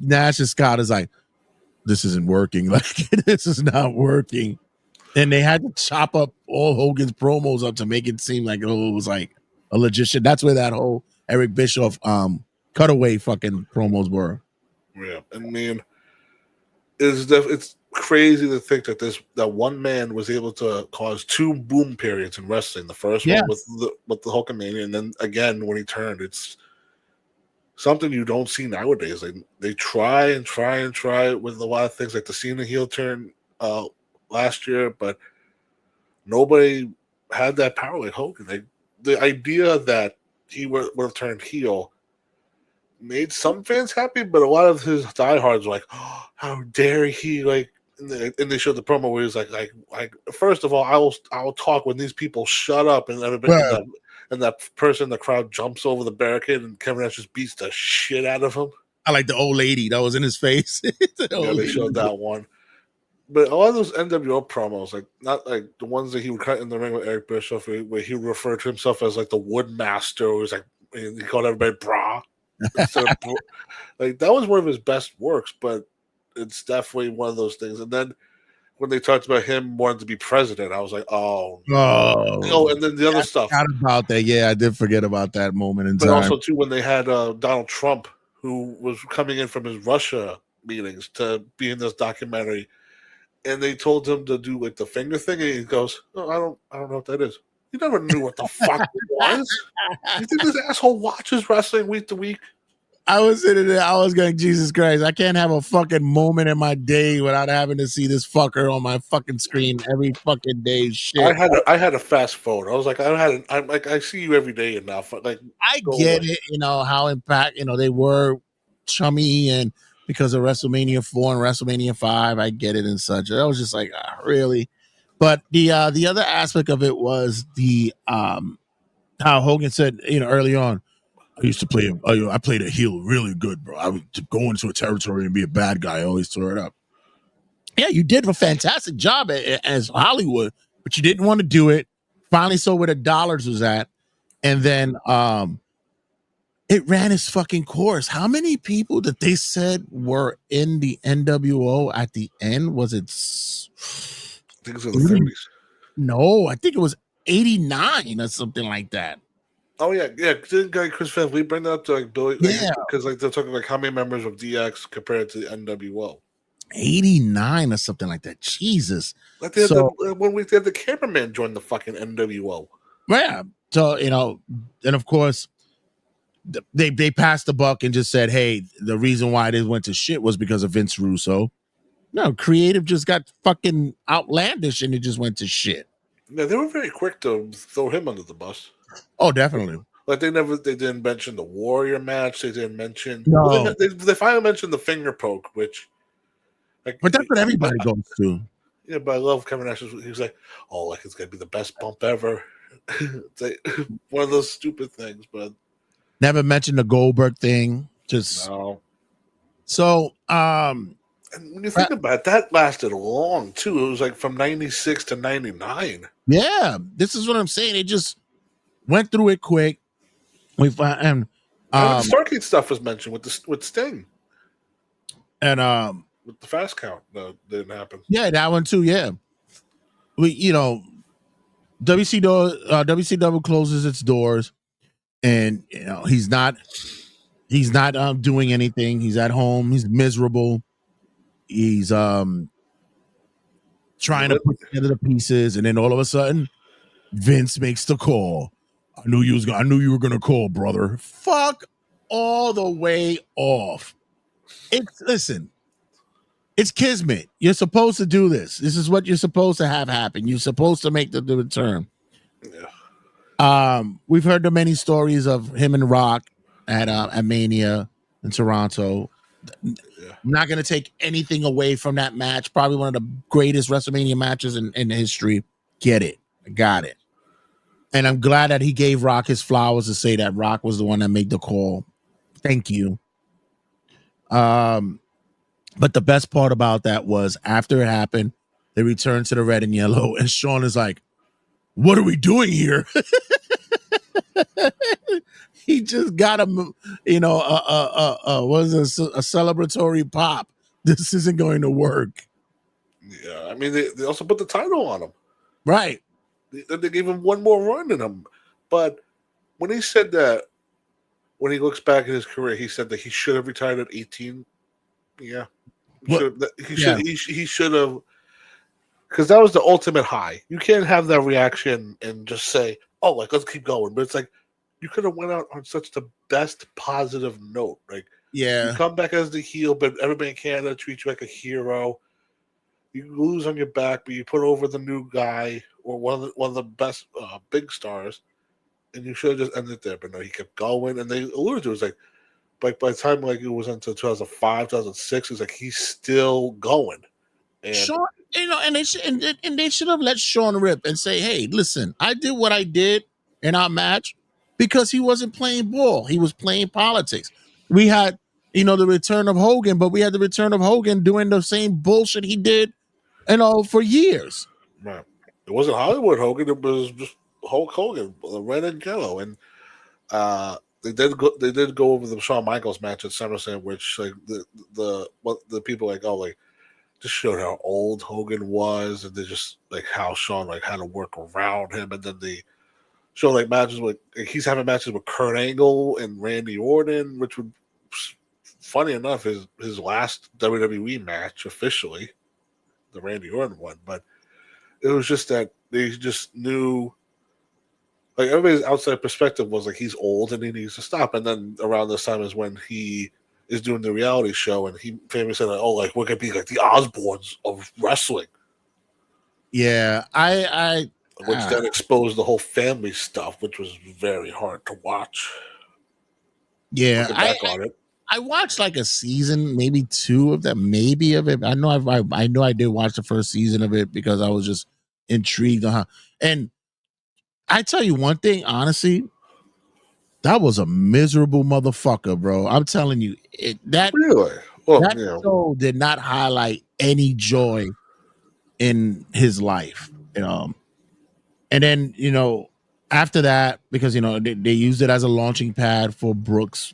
Nash and Scott is like, this isn't working. Like this is not working. And they had to chop up all Hogan's promos up to make it seem like it was like a legit shit. That's where that whole Eric Bischoff cutaway fucking promos were. Yeah, I mean, it's crazy to think that one man was able to cause two boom periods in wrestling. The first one with the Hulkamania, and then again when he turned. It's something you don't see nowadays. Like they try with a lot of things, like the Cena heel turn last year, but nobody had that power like Hogan. Like the idea that he would have turned heel made some fans happy, but a lot of his diehards were like, oh, how dare he, like, and they showed the promo where he's like first of all, I will talk when these people shut up, and everybody and that person in the crowd jumps over the barricade, and Kevin Nash just beats the shit out of him. I like the old lady that was in his face. They showed that one. But a lot of those NWO promos, like not like the ones that he would cut in the ring with Eric Bischoff, where he referred to himself as like the Woodmaster, or was like he called everybody bra. Like that was one of his best works, but it's definitely one of those things. And then when they talked about him wanting to be president, I was like, oh, and then the other stuff. I forgot about that. Yeah, I did forget about that moment in time. But also too, when they had Donald Trump, who was coming in from his Russia meetings to be in this documentary. And they told him to do like the finger thing, and he goes, "Oh, I don't know what that is." He never knew what the fuck it was. You think this asshole watches wrestling week to week? I was sitting there, I was going, Jesus Christ, I can't have a fucking moment in my day without having to see this fucker on my fucking screen every fucking day. Shit. I had a fast forward. I was like, I'm like, I see you every day enough. Like, I go get away. it, how impact, they were chummy and because of WrestleMania 4 and WrestleMania 5, I get it and such. I was just like, really? But the other aspect of it was the how Hogan said, early on, I used to play I played a heel really good, bro. I would go into a territory and be a bad guy. I always tore it up. Yeah, you did a fantastic job as Hollywood, but you didn't want to do it. Finally saw where the dollars was at. And then it ran its fucking course. How many people that they said were in the NWO at the end? Was it? I think it's in the 30s. No, I think it was 89 or something like that. Oh yeah. Didn't guy Chris Van Vliet bring that up to like Billy? Yeah, Because like they're talking like how many members of DX compared to the NWO. 89 or something like that. Jesus. Like they had So when we had the cameraman join the fucking NWO. yeah. So and of course they passed the buck and just said, hey, the reason why they went to shit was because of Vince Russo. No, creative just got fucking outlandish and it just went to shit. Yeah, they were very quick to throw him under the bus. Oh, definitely. Like they didn't mention the Warrior match. They didn't mention. No. Well, they finally mentioned the finger poke, which. Like, But that's what everybody goes to. Yeah, but I love Kevin Nash. He was like, "Oh, like it's gonna be the best bump ever." It's like one of those stupid things, but never mentioned the Goldberg thing. Just no. So, and when you think about it, that lasted long too. It was like from 96 to 99. Yeah, this is what I'm saying. It just went through it quick. We and the Stargate stuff was mentioned with Sting and with the fast count. No, didn't happen. Yeah, that one too. Yeah, WCW closes its doors, and he's not doing anything. He's at home. He's miserable. He's trying to put together the pieces, and then all of a sudden, Vince makes the call. I knew you were gonna call, brother. Fuck all the way off. Listen. It's kismet. You're supposed to do this. This is what you're supposed to have happen. You're supposed to make the return. Yeah. We've heard the many stories of him and Rock at Mania in Toronto. Yeah. I'm not going to take anything away from that match. Probably one of the greatest WrestleMania matches in history. Get it. I got it. And I'm glad that he gave Rock his flowers to say that Rock was the one that made the call. Thank you. But the best part about that was after it happened, they returned to the red and yellow, and Sean is like, "What are we doing here?" He just got a celebratory pop. This isn't going to work. Yeah, I mean they also put the title on him, right? They gave him one more run in him, but when he said that, when he looks back at his career, he said that he should have retired at 18. Yeah. He should have, because that was the ultimate high. You can't have that reaction and just say, "Oh, like let's keep going." But it's like you could have went out on such the best positive note. Like, you come back as the heel, but everybody in Canada treats you like a hero. You lose on your back, but you put over the new guy or one of the best big stars, and you should have just ended there. But no, he kept going, and they alluded to it was like. But by the time it was until 2005, 2006, it was like he's still going. And Sean, and they should have let Sean rip and say, "Hey, listen, I did what I did in our match because he wasn't playing ball; he was playing politics." We had, the return of Hogan, but we had the return of Hogan doing the same bullshit he did, for years. Right. It wasn't Hollywood Hogan; it was just Hulk Hogan, red and yellow, and They did go over the Shawn Michaels match at SummerSlam, which like the people like just showed how old Hogan was, and they just like how Shawn like had to work around him, and then they show like matches with he's having matches with Kurt Angle and Randy Orton, which would funny enough is his last WWE match officially, the Randy Orton one, but it was just that they just knew like everybody's outside perspective was like he's old and he needs to stop. And then around this time is when he is doing the reality show, and he famously said, like, "Oh, like we're gonna be like the Osbournes of wrestling," Yeah, which then exposed the whole family stuff, which was very hard to watch. yeah, Looking back on it, I watched like a season, maybe two of that, maybe of it. I know I know I did watch the first season of it because I was just intrigued on how. And I tell you one thing, honestly, that was a miserable motherfucker, bro. I'm telling you, that really. Well, that you know, show did not highlight any joy in his life. And then after that, because they used it as a launching pad for Brooks'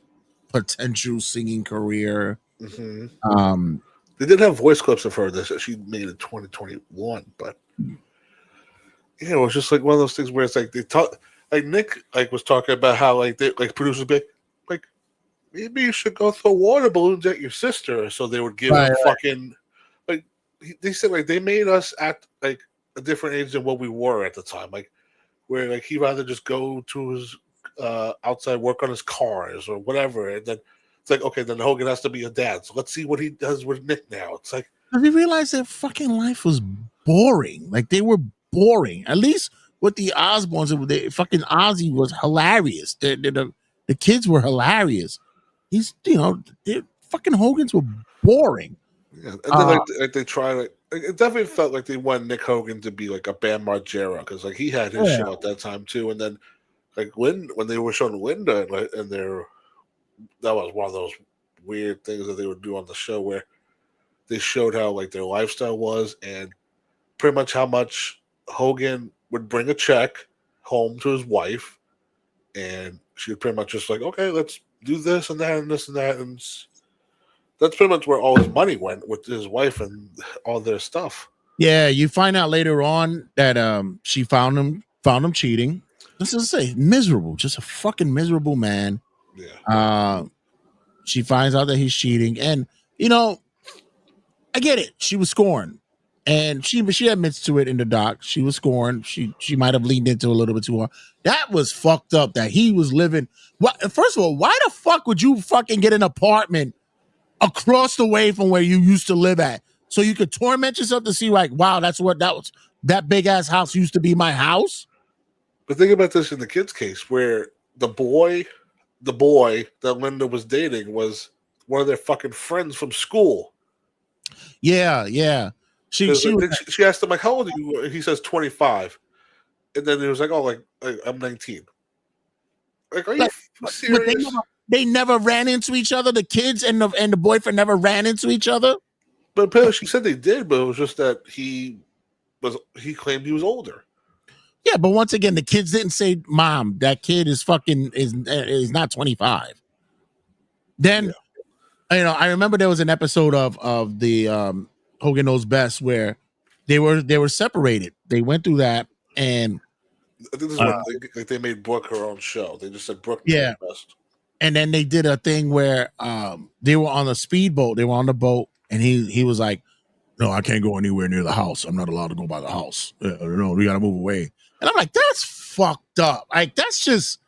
potential singing career. hmm Um, they did have voice clips of her that she made in 2021, but yeah, it was just like one of those things where it's like they talk, like Nick like was talking about how like they like producers be like maybe you should go throw water balloons at your sister, so they would give him Right. fucking like they said like they made us at like a different age than what we were at the time, like where like he'd rather just go to his outside work on his cars or whatever, and then it's like okay, then Hogan has to be a dad, so let's see what he does with Nick now. It's like Have you realized their fucking life was boring? Like they were boring. At least with the Osbournes, the fucking Ozzy was hilarious. The kids were hilarious. The fucking Hogans were boring. yeah, and then Uh, like they try like it definitely felt like they wanted Nick Hogan to be like a Bam Margera because like he had his yeah, show at that time too, and then like when they were showing Linda and their that was one of those weird things that they would do on the show where they showed how like their lifestyle was and pretty much how much Hogan would bring a check home to his wife, and she would pretty much just like, okay, let's do this and that and this and that, and that's pretty much where all his money went with his wife and all their stuff. yeah. You find out later on that she found him cheating. Let's just say miserable, just a fucking miserable man. Yeah, Uh, she finds out that he's cheating, and you know I get it. She was scorned, and she admits to it in the doc. She was scorned. She might have leaned into a little bit too hard. That was fucked up. That he was living. What? First of all, why the fuck would you fucking get an apartment across the way from where you used to live at, so you could torment yourself to see like, wow, that's what that was. That big ass house used to be my house. but think about this in the kid's case, where the boy that Linda was dating was one of their fucking friends from school. Yeah, yeah. Because She was. she asked him like, "How old are you?" He says 25, and then he was like, "Oh, like I'm 19." Like, are you Like, but serious? they never ran into each other. The kids and the boyfriend never ran into each other. But apparently she said they did, but it was just that he claimed he was older. Yeah, but once again, the kids didn't say, "Mom, that kid is fucking is not 25." Then I remember there was an episode of the Hogan Knows Best where they were separated. They went through that, and I think this is uh, when they made Brooke her own show. They just said Brooke yeah, knows best. and then they did a thing where they were on a speedboat. They were on the boat, and he was like, "No, I can't go anywhere near the house. I'm not allowed to go by the house. No, we got to move away." And I'm like, "That's fucked up. Like that's just."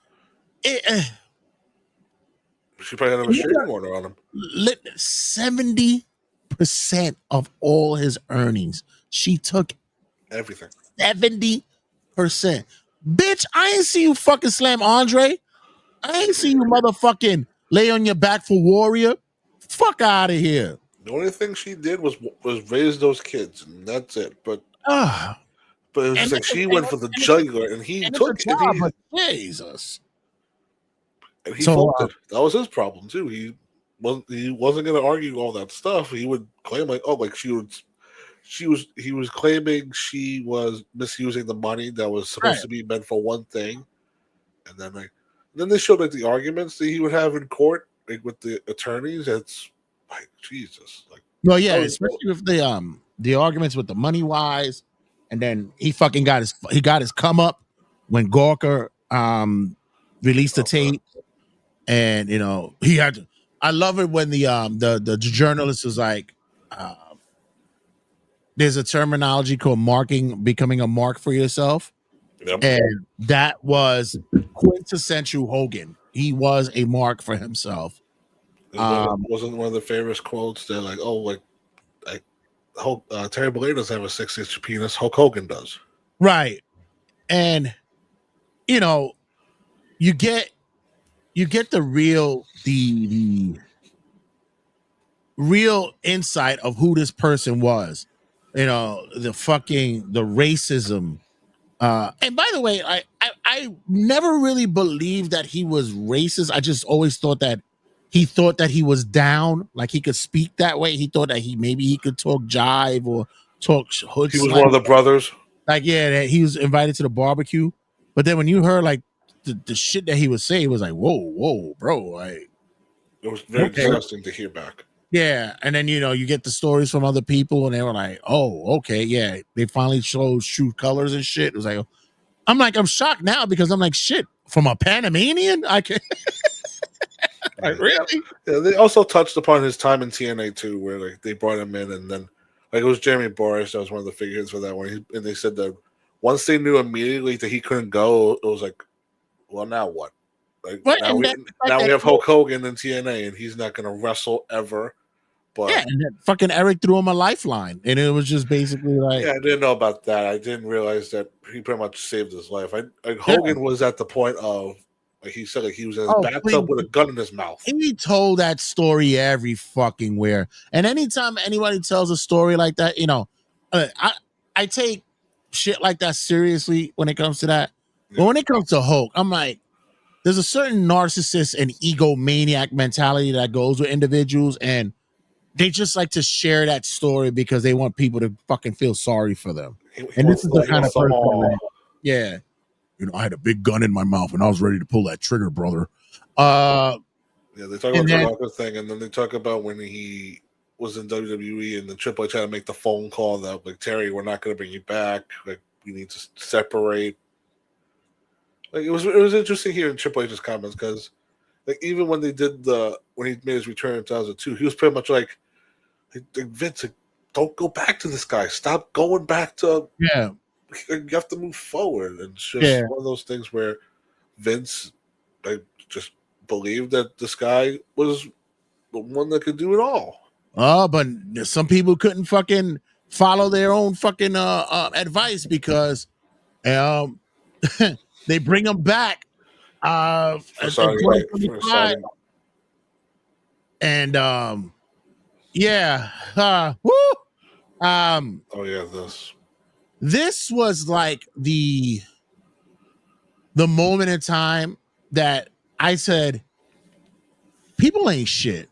She probably had a restraining order on him. 70% of all his earnings. She took Everything. 70%. Bitch, I ain't see you fucking slam Andre. I ain't see you motherfucking lay on your back for Warrior. Fuck out of here. The only thing she did was raise those kids, and that's it. But Ah, it was just like she went for the jugular, and he and it's a took job, but Jesus. and he So folded. That was his problem too. He wasn't going to argue all that stuff. He would claim like, oh, like he was claiming she was misusing the money that was supposed right. to be meant for one thing, and then they showed like the arguments that he would have in court, like with the attorneys. It's like Jesus, like Well, yeah, especially with the arguments with the money wise, and then he fucking got his come up when Gawker released the tape, and he had to. I love it when the journalist was like, "There's a terminology called becoming a mark for yourself." Yep. And that was quintessential Hogan. He was a mark for himself. Wasn't one of the famous quotes that like, oh, like Terry Bollea doesn't have a 6-inch penis, Hulk Hogan does. Right. And you know, you get the real insight of who this person was. You know, the racism. And by the way, I never really believed that he was racist. I just always thought that he was down, like he could speak that way. He thought that he could talk jive or talk hood He was slang. one of the brothers. Like, yeah, that he was invited to the barbecue. But then when you heard like the shit that he was saying, it was like, whoa, bro. Like, It was very disgusting to hear back. yeah. And then, you get the stories from other people and they were like, oh, okay, yeah. They finally showed true colors and shit. It was like, I'm shocked now because I'm like, shit, from a Panamanian? I can like, really? Yeah, they also touched upon his time in TNA too, where like they brought him in and then like it was Jeremy Boris that was one of the figures for that one. And they said that once they knew immediately that he couldn't go, it was like, well, now what? Like now we have Hulk Hogan in TNA and he's not gonna wrestle ever. But yeah, and then fucking Eric threw him a lifeline, and it was just basically like, yeah, I didn't know about that. I didn't realize that he pretty much saved his life. Hogan was at the point of, like he said, like he was in his bathtub with a gun in his mouth. He told that story every fucking where, and anytime anybody tells a story like that, I take shit like that seriously when it comes to that. Yeah. But when it comes to Hulk, I'm like, there's a certain narcissist and egomaniac mentality that goes with individuals, and they just like to share that story because they want people to fucking feel sorry for them. And this is the kind of person, yeah. I had a big gun in my mouth and I was ready to pull that trigger, brother. Yeah, they talk about the Rocker thing, and then they talk about when he was in WWE and the Triple H had to make the phone call that like, Terry, we're not going to bring you back. Like, we need to separate. Like it was interesting hearing Triple H's comments because like even when they did when he made his return in 2002, he was pretty much like Vince, like, don't go back to this guy. Stop going back to You have to move forward. And it's just one of those things where Vince just believed that this guy was the one that could do it all. Oh, but some people couldn't fucking follow their own fucking advice because they bring him back and this was like the moment in time that I said people ain't shit,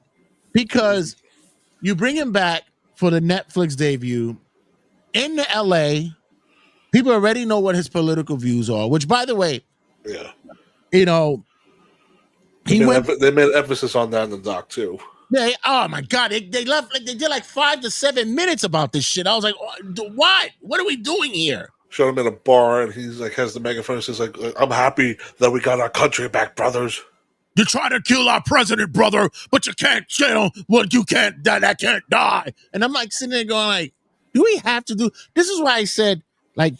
because you bring him back for the Netflix debut in the LA. People already know what his political views are, which, by the way, they made emphasis on that in the doc too. Oh my god, they left like they did like 5 to 7 minutes about this shit. I was like, what? What are we doing here? Showed him in a bar, and he's like has the megaphone and says like, "I'm happy that we got our country back, brothers." You try to kill our president, brother, but you can't kill what you can't die. That can't die. And I'm like sitting there going like, do we have to do this? Is why I said like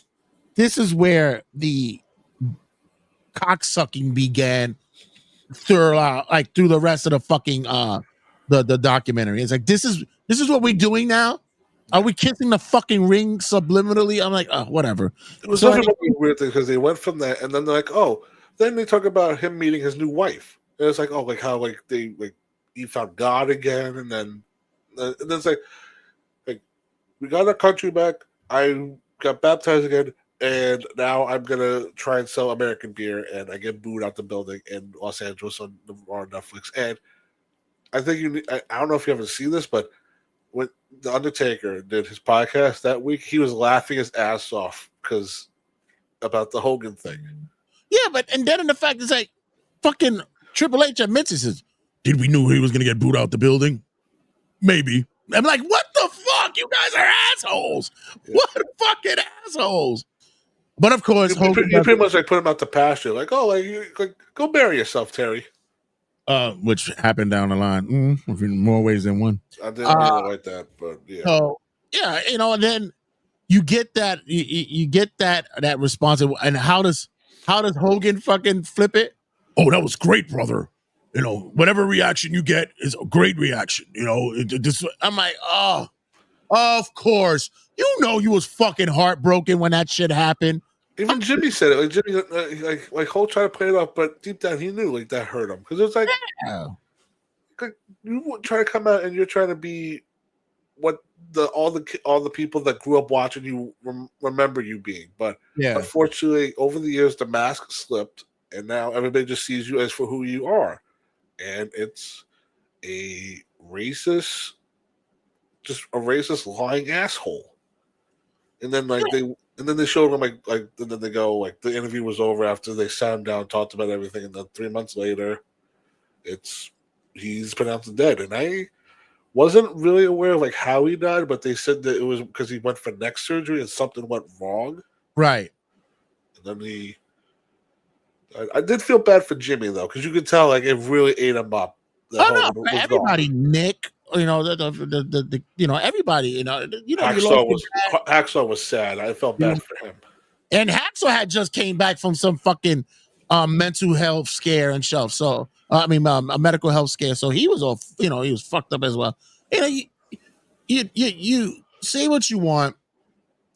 this is where the cocksucking began through the rest of the fucking the documentary. It's like this is what we're doing now. Are we kissing the fucking ring subliminally? I'm like, whatever. It was definitely a weird thing because they went from that and then they're like, then they talk about him meeting his new wife. And it's like, like how like they like he found God again, and then it's like we got our country back. I got baptized again, and now I'm gonna try and sell American beer, and I get booed out the building in Los Angeles on Netflix. And I think I don't know if you ever see this, but when The Undertaker did his podcast that week, he was laughing his ass off about the Hogan thing. Yeah, but and then the fact is like fucking Triple H admits, he says, did we knew he was gonna get booed out the building? Maybe. I'm like, what the fuck? You guys are assholes. Yeah. What fucking assholes? But of course, you pretty much like put him out the pasture, like, go bury yourself, Terry. Which happened down the line in more ways than one. I didn't really like that, but yeah. So yeah, and then you get that you get that response. And how does Hogan fucking flip it? Oh, that was great, brother. You know, whatever reaction you get is a great reaction. You know, I'm like, oh, of course. You know you was fucking heartbroken when that shit happened. Even Jimmy said it. Like Jimmy, like Holt tried to play it off, but deep down he knew like that hurt him because it was like, like you try to come out and you're trying to be what all the people that grew up watching you remember you being. But unfortunately, over the years, the mask slipped, and now everybody just sees you as for who you are, and it's a racist, just a racist lying asshole. And then they showed him and then they go like the interview was over after they sat him down, talked about everything, and then 3 months later, he's pronounced dead. And I wasn't really aware of like how he died, but they said that it was because he went for neck surgery and something went wrong. Right. And then I did feel bad for Jimmy though, because you could tell like it really ate him up. No, for everybody, gone. Nick, you know, the you know, everybody, you know, Hacksaw was sad. I felt bad for him. And Hacksaw had just came back from some fucking mental health scare and stuff. So a medical health scare. So he was all, you know, he was fucked up as well. You know, you say what you want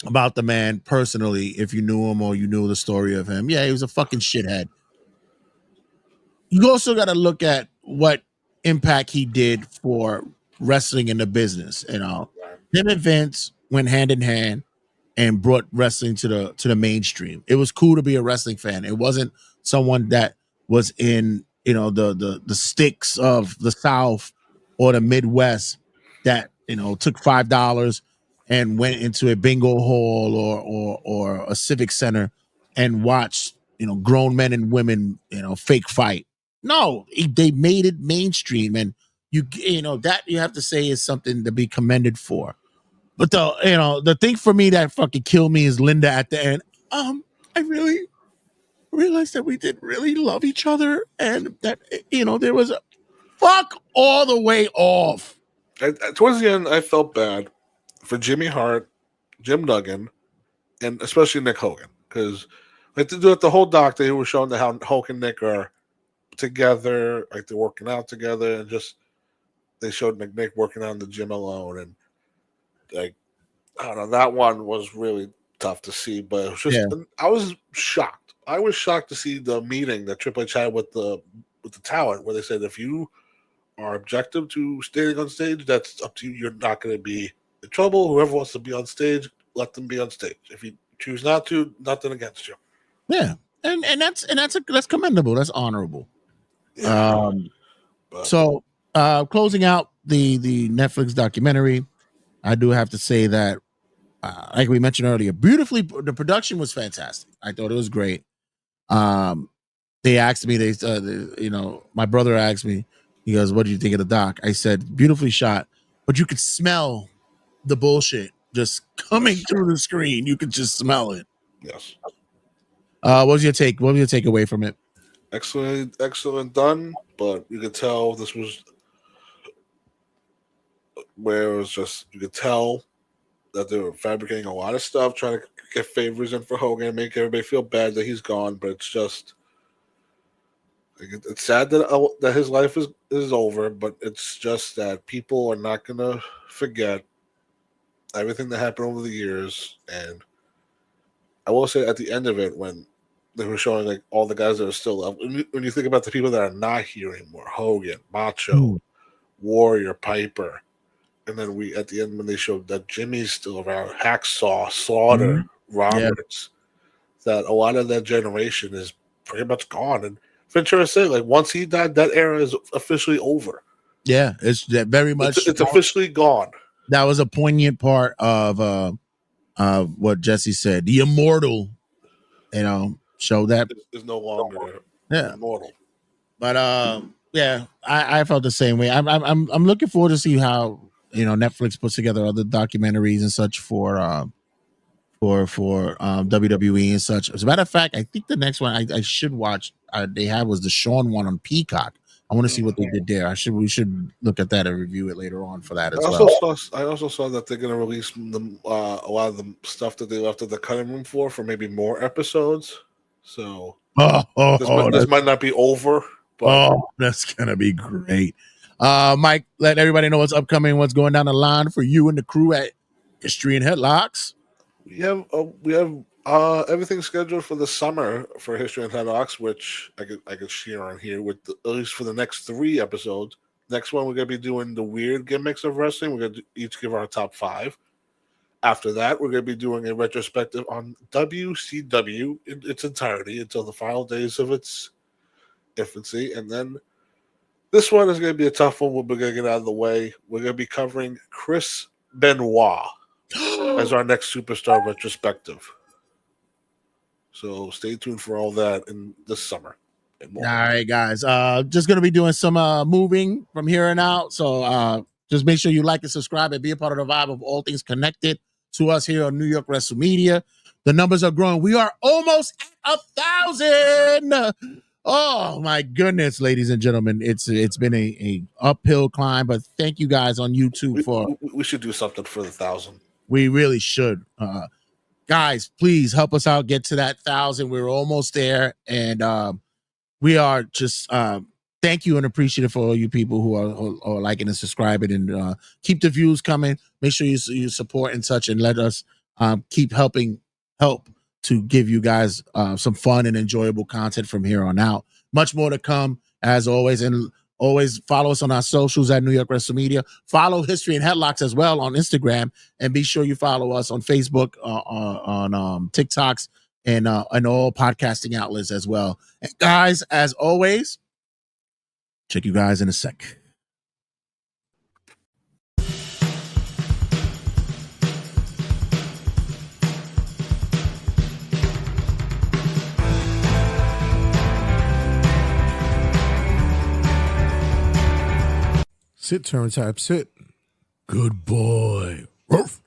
about the man personally, if you knew him or you knew the story of him. Yeah, he was a fucking shithead. You also got to look at what impact he did for wrestling in the business. You know, him and Vince went hand in hand and brought wrestling to the mainstream. It was cool to be a wrestling fan. It wasn't someone that was in, you know, the sticks of the South or the Midwest that, you know, took $5 and went into a bingo hall or a civic center and watched, you know, grown men and women, you know, fake fight. No, they made it mainstream, and you know that you have to say is something to be commended for. But the thing for me that fucking killed me is Linda at the end. I really realized that we didn't really love each other, and that, you know, there was a fuck all the way off. Towards the end, I felt bad for Jimmy Hart, Jim Duggan, and especially Nick Hogan, because like to do it the whole doc, they were showing how Hulk and Nick are together, like they're working out together, and just they showed Nick working out in the gym alone, and like I don't know, that one was really tough to see, but it was just I was shocked. I was shocked to see the meeting that Triple H had with the talent, where they said if you are objective to standing on stage, that's up to you. You're not going to be in trouble. Whoever wants to be on stage, let them be on stage. If you choose not to, nothing against you. Yeah, and that's commendable. That's honorable. Yeah. So closing out the Netflix documentary, I do have to say that, like we mentioned earlier, the production was fantastic. I thought it was great. They asked me, you know, my brother asked me, he goes, "What do you think of the doc?" I said, "Beautifully shot, but you could smell the bullshit just coming through the screen. You could just smell it." Yes. What was your take? What was your takeaway from it? Excellent done, but you could tell this was where it was just, you could tell that they were fabricating a lot of stuff, trying to get favors in for Hogan, make everybody feel bad that he's gone, but it's just, it's sad that his life is over, but it's just that people are not going to forget everything that happened over the years. And I will say at the end of it, when they were showing like all the guys that are still left, when you think about the people that are not here anymore, Hogan, Macho, Warrior, Piper, and then at the end when they showed that Jimmy's still around, Hacksaw, Slaughter, Roberts, that a lot of that generation is pretty much gone. And Ventura said, like, once he died, that era is officially over. Yeah, it's very much. It's officially gone. That was a poignant part of what Jesse said. The immortal, you know, show that is no longer immortal. But I felt the same way. I'm looking forward to see how, you know, Netflix puts together other documentaries and such for WWE and such. As a matter of fact, I think the next one I should watch they had was the Shawn one on Peacock. I want to see what they did there. We should look at that and review it later on for that as I well. also saw that they're going to release a lot of the stuff that they left at the cutting room for maybe more episodes. So this might not be over, but that's gonna be great. Mike, let everybody know what's upcoming, what's going down the line for you and the crew at History and Headlocks. we have everything scheduled for the summer for History and Headlocks, which I could share on here with at least for the next 3 episodes. Next one, we're going to be doing the weird gimmicks of wrestling. We're going to each give our top 5. After that, we're going to be doing a retrospective on WCW in its entirety until the final days of its infancy. And then this one is going to be a tough one. We're going to get out of the way. We're going to be covering Chris Benoit as our next superstar retrospective. So stay tuned for all that in this summer. All right, guys. Just gonna be doing some moving from here on out. So just make sure you like and subscribe and be a part of the vibe of all things connected to us here on New York Wrestle Media. The numbers are growing. We are almost at 1,000. Oh my goodness, ladies and gentlemen. It's been a uphill climb, but thank you guys on YouTube we should do something for the 1,000. We really should. Guys, please help us out, get to that 1,000. We're almost there. And we are just thank you and appreciative for all you people who are liking and subscribing, and keep the views coming. Make sure you support and such, and let us keep help to give you guys some fun and enjoyable content from here on out. Much more to come, as always. And always follow us on our socials at New York Wrestle Media. Follow History and Headlocks as well on Instagram, and be sure you follow us on Facebook, on TikToks, and all podcasting outlets as well. And guys, as always, check you guys in a sec. Sit, turn type, sit. Good boy. Ruff.